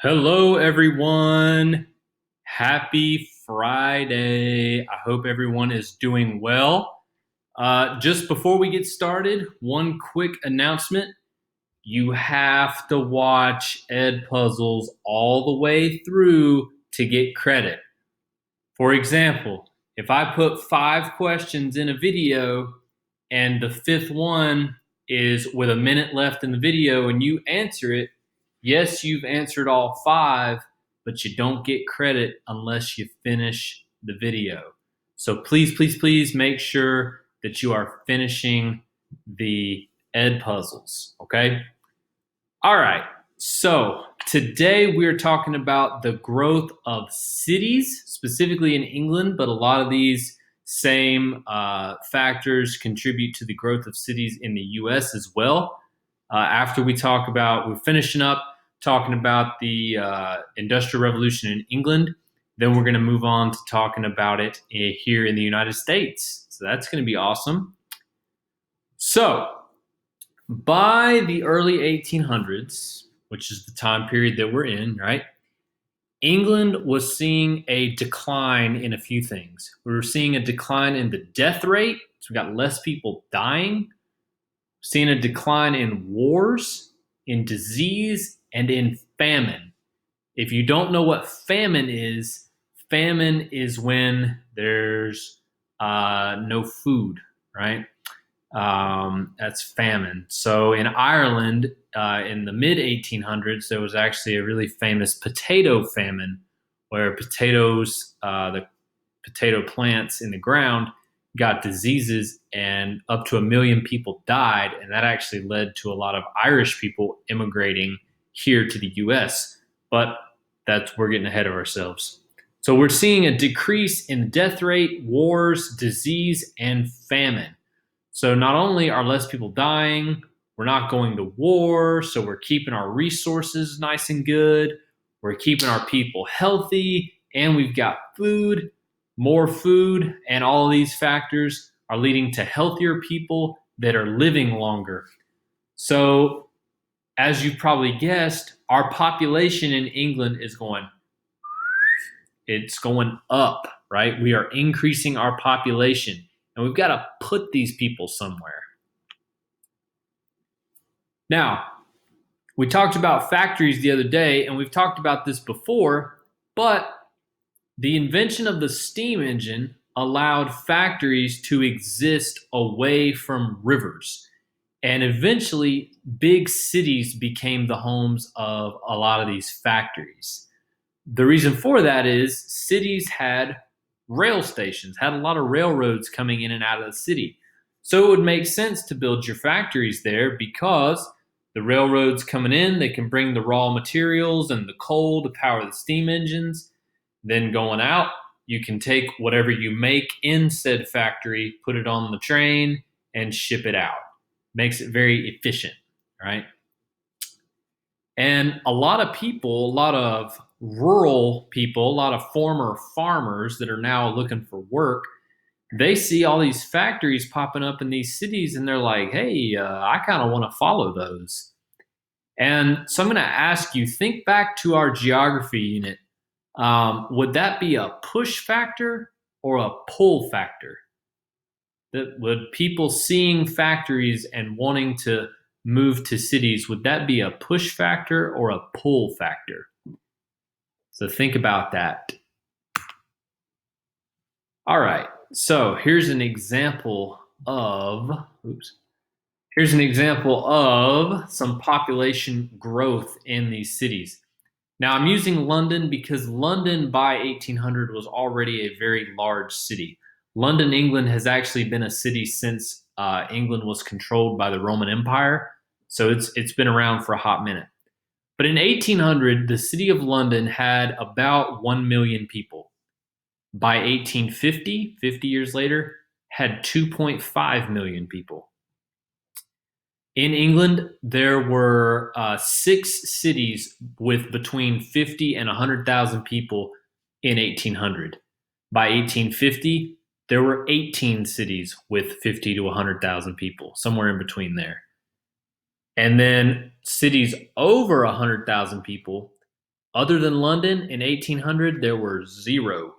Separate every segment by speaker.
Speaker 1: Hello, everyone. Happy Friday. I hope everyone is doing well. Just before we get started, one quick announcement. You have to watch Ed Puzzles all the way through to get credit. For example, if I put 5 questions in a video and the fifth one is with a minute left in the video and you answer it, yes, you've answered all five, but you don't get credit unless you finish the video. So please, please, please make sure that you are finishing the Ed puzzles, okay? All right. So today we're talking about the growth of cities, specifically in England, but a lot of these same factors contribute to the growth of cities in the US as well. After we're finishing up talking about the Industrial Revolution in England. Then we're going to move on to talking about it here in the United States. So that's going to be awesome. So, by the early 1800s, which is the time period that we're in, right? England was seeing a decline in a few things. We were seeing a decline in the death rate, so we got less people dying, seeing a decline in wars, in disease, and in famine. If you don't know what famine is when there's no food, right? That's famine. So in Ireland, in the mid 1800s, there was actually a really famous potato famine where the potato plants in the ground, got diseases and up to 1 million people died. And that actually led to a lot of Irish people immigrating here to the US. But we're getting ahead of ourselves. So we're seeing a decrease in death rate, wars, disease, and famine. So not only are less people dying, we're not going to war, so we're keeping our resources nice and good. We're keeping our people healthy, and we've got food, more food, and all of these factors are leading to healthier people that are living longer. So, as you've probably guessed, our population in England it's going up, right? We are increasing our population, and we've got to put these people somewhere. Now, we talked about factories the other day, and we've talked about this before, but the invention of the steam engine allowed factories to exist away from rivers. And eventually, big cities became the homes of a lot of these factories. The reason for that is cities had rail stations, had a lot of railroads coming in and out of the city. So it would make sense to build your factories there because the railroads coming in, they can bring the raw materials and the coal to power the steam engines. Then going out, you can take whatever you make in said factory, put it on the train, and ship it out. Makes it very efficient, right? And a lot of people, a lot of rural people, a lot of former farmers that are now looking for work, they see all these factories popping up in these cities and they're like, hey, I kind of want to follow those. And so I'm going to ask you, think back to our geography unit. Would that be a push factor or a pull factor? That would people seeing factories and wanting to move to cities, would that be a push factor or a pull factor? So think about that. All right. So here's an example of some population growth in these cities. Now I'm using London because London by 1800 was already a very large city. London, England has actually been a city since England was controlled by the Roman Empire, so it's been around for a hot minute. But in 1800, the city of London had about 1 million people. By 1850, 50 years later, had 2.5 million people. In England, there were 6 cities with between 50 and 100,000 people in 1800. By 1850, there were 18 cities with 50 to 100,000 people, somewhere in between there. And then cities over 100,000 people, Other than London in 1800, there were 0.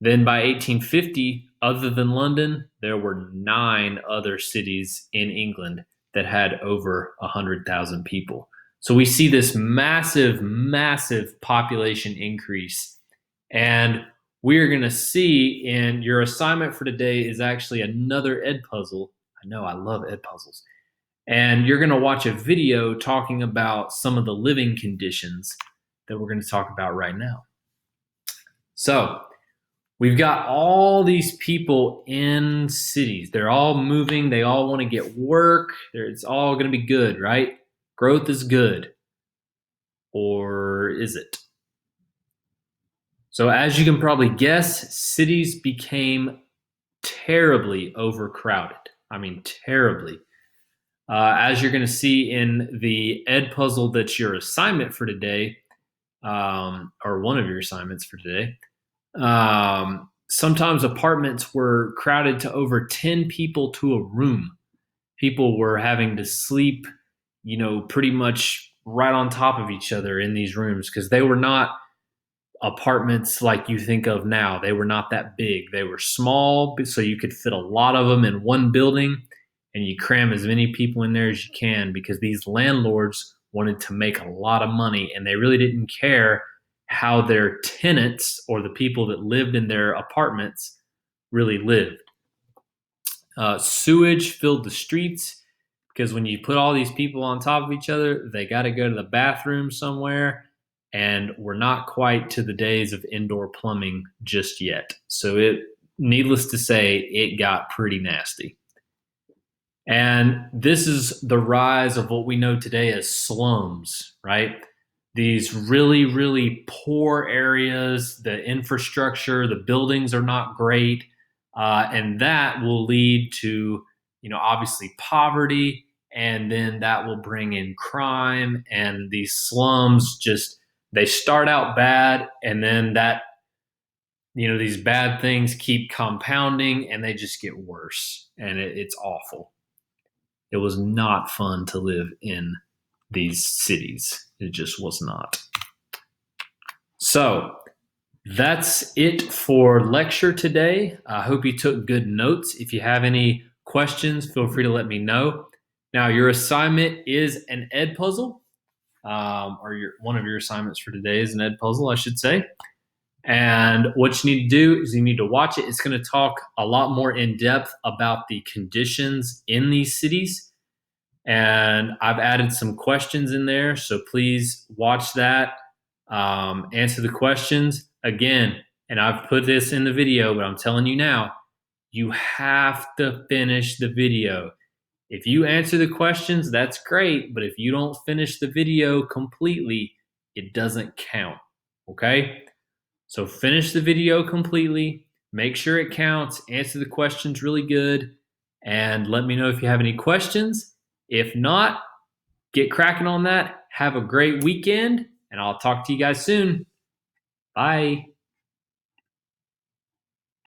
Speaker 1: Then by 1850, other than London, there were 9 other cities in England that had over 100,000 people. So we see this massive, massive population increase. And we're going to see in your assignment for today is actually another Ed puzzle. I know I love Ed puzzles. And you're going to watch a video talking about some of the living conditions that we're going to talk about right now. So, we've got all these people in cities. They're all moving. They all want to get work. It's all going to be good, right? Growth is good. Or is it? So, as you can probably guess, cities became terribly overcrowded. I mean, terribly. As you're going to see in the Ed puzzle that's your assignment for today, or one of your assignments for today, sometimes apartments were crowded to over 10 people to a room. People were having to sleep, pretty much right on top of each other in these rooms because they were not apartments like you think of now. They were not that big. They were small, so you could fit a lot of them in one building, and you cram as many people in there as you can because these landlords wanted to make a lot of money, and they really didn't care how their tenants or the people that lived in their apartments really lived. Sewage filled the streets because when you put all these people on top of each other, they got to go to the bathroom somewhere, and we're not quite to the days of indoor plumbing just yet. So needless to say, it got pretty nasty. And this is the rise of what we know today as slums, right? These really, really poor areas, the infrastructure, the buildings are not great. And that will lead to, obviously poverty. And then that will bring in crime. And these slums they start out bad. And then these bad things keep compounding and they just get worse. And it's awful. It was not fun to live in these cities. It just was not. So that's it for lecture today. I hope you took good notes. If you have any questions, feel free to let me know. Now, your assignment is an Ed puzzle, or one of your assignments for today is an Ed puzzle, I should say. And what you need to do is you need to watch it. It's going to talk a lot more in depth about the conditions in these cities. And I've added some questions in there, so please watch that. Answer the questions again. And I've put this in the video, but I'm telling you now, you have to finish the video. If you answer the questions, that's great. But if you don't finish the video completely, it doesn't count. Okay? So finish the video completely. Make sure it counts. Answer the questions really good. And let me know if you have any questions. If not, get cracking on that. Have a great weekend. And I'll talk to you guys soon. Bye.